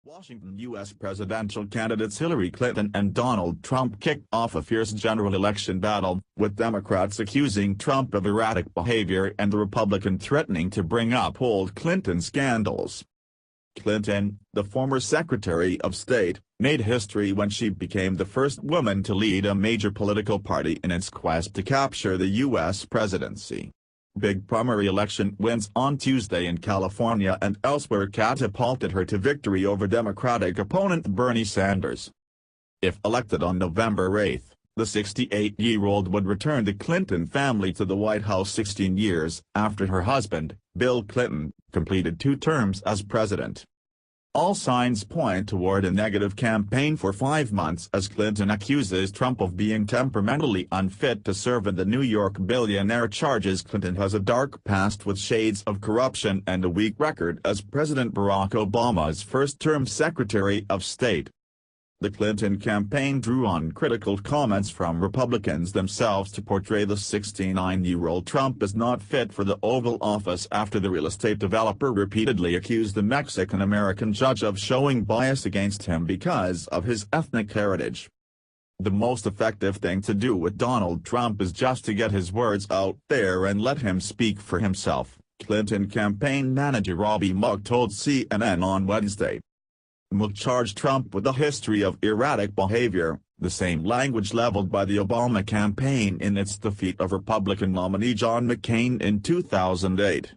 Washington U.S. presidential candidates Hillary Clinton and Donald Trump kicked off a fierce general election battle, with Democrats accusing Trump of erratic behavior and the Republican threatening to bring up old Clinton scandals. Clinton, the former Secretary of State, made history when she became the first woman to lead a major political party in its quest to capture the U.S. presidency. Big primary election wins on Tuesday in California and elsewhere catapulted her to victory over Democratic opponent Bernie Sanders. If elected on November 8, the 68-year-old would return the Clinton family to the White House 16 years after her husband, Bill Clinton, completed 2 terms as president. All signs point toward a negative campaign for 5 months as Clinton accuses Trump of being temperamentally unfit to serve and the New York billionaire charges Clinton has a dark past with shades of corruption and a weak record as President Barack Obama's first-term Secretary of State. The Clinton campaign drew on critical comments from Republicans themselves to portray the 69-year-old Trump as not fit for the Oval Office after the real estate developer repeatedly accused the Mexican-American judge of showing bias against him because of his ethnic heritage. The most effective thing to do with Donald Trump is just to get his words out there and let him speak for himself, Clinton campaign manager Robbie Mook told CNN on Wednesday. Mook charged Trump with a history of erratic behavior, the same language leveled by the Obama campaign in its defeat of Republican nominee John McCain in 2008.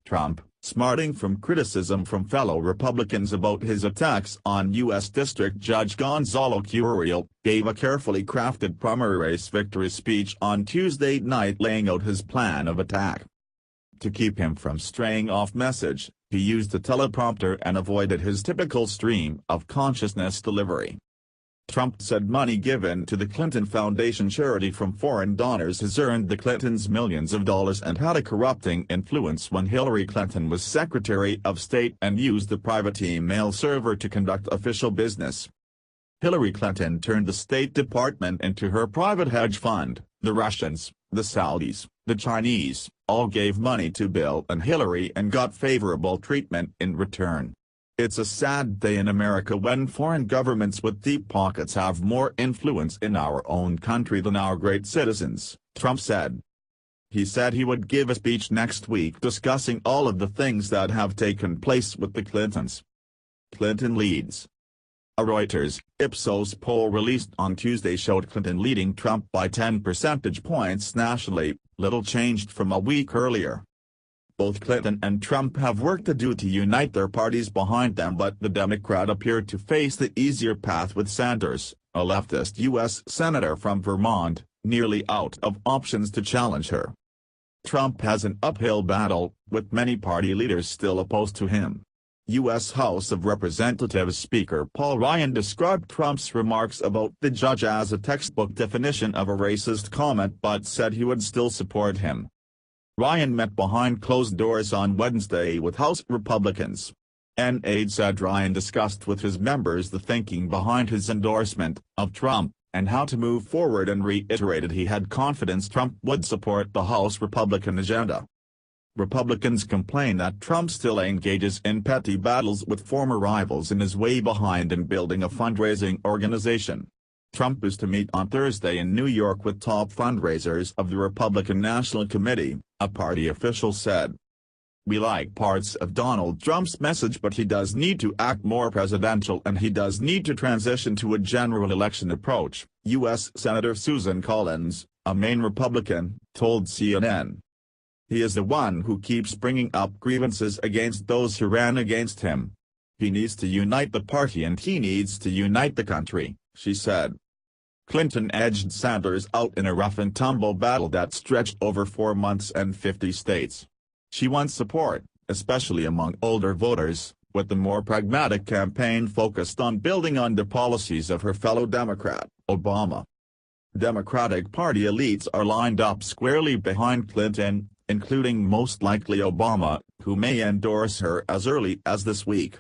Trump, smarting from criticism from fellow Republicans about his attacks on U.S. District Judge Gonzalo Curiel, gave a carefully crafted primary race victory speech on Tuesday night laying out his plan of attack. To keep him from straying off message, he used a teleprompter and avoided his typical stream of consciousness delivery. Trump said money given to the Clinton Foundation charity from foreign donors has earned the Clintons millions of dollars and had a corrupting influence when Hillary Clinton was Secretary of State and used the private email server to conduct official business. Hillary Clinton turned the State Department into her private hedge fund. The Russians, the Saudis, the Chinese, all gave money to Bill and Hillary and got favorable treatment in return. It's a sad day in America when foreign governments with deep pockets have more influence in our own country than our great citizens, Trump said. He said he would give a speech next week discussing all of the things that have taken place with the Clintons. Clinton leads. A Reuters, Ipsos poll released on Tuesday showed Clinton leading Trump by 10 percentage points nationally, little changed from a week earlier. Both Clinton and Trump have work to do to unite their parties behind them, but the Democrat appeared to face the easier path with Sanders, a leftist U.S. Senator from Vermont, nearly out of options to challenge her. Trump has an uphill battle, with many party leaders still opposed to him. U.S. House of Representatives Speaker Paul Ryan described Trump's remarks about the judge as a textbook definition of a racist comment but said he would still support him. Ryan met behind closed doors on Wednesday with House Republicans. An aide said Ryan discussed with his members the thinking behind his endorsement of Trump, and how to move forward, and reiterated he had confidence Trump would support the House Republican agenda. Republicans complain that Trump still engages in petty battles with former rivals and is way behind in building a fundraising organization. Trump is to meet on Thursday in New York with top fundraisers of the Republican National Committee, a party official said. We like parts of Donald Trump's message, but he does need to act more presidential and he does need to transition to a general election approach, U.S. Senator Susan Collins, a Maine Republican, told CNN. He is the one who keeps bringing up grievances against those who ran against him. He needs to unite the party and he needs to unite the country, she said. Clinton edged Sanders out in a rough-and-tumble battle that stretched over 4 months and 50 states. She won support, especially among older voters, with the more pragmatic campaign focused on building on the policies of her fellow Democrat, Obama. Democratic Party elites are lined up squarely behind Clinton, including most likely Obama, who may endorse her as early as this week.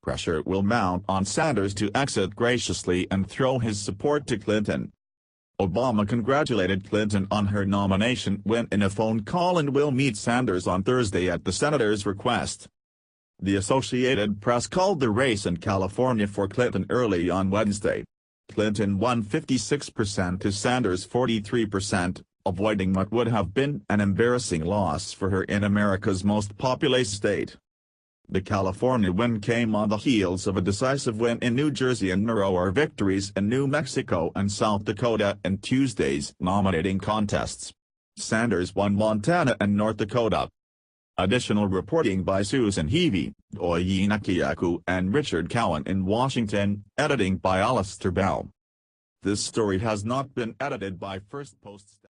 Pressure will mount on Sanders to exit graciously and throw his support to Clinton. Obama congratulated Clinton on her nomination win in a phone call and will meet Sanders on Thursday at the senator's request. The Associated Press called the race in California for Clinton early on Wednesday. Clinton won 56% to Sanders' 43%, avoiding what would have been an embarrassing loss for her in America's most populous state. The California win came on the heels of a decisive win in New Jersey and narrower victories in New Mexico and South Dakota in Tuesday's nominating contests. Sanders won Montana and North Dakota. Additional reporting by Susan Heavey, Oyi Nakiaku and Richard Cowan in Washington, editing by Alistair Bell. This story has not been edited by First Post.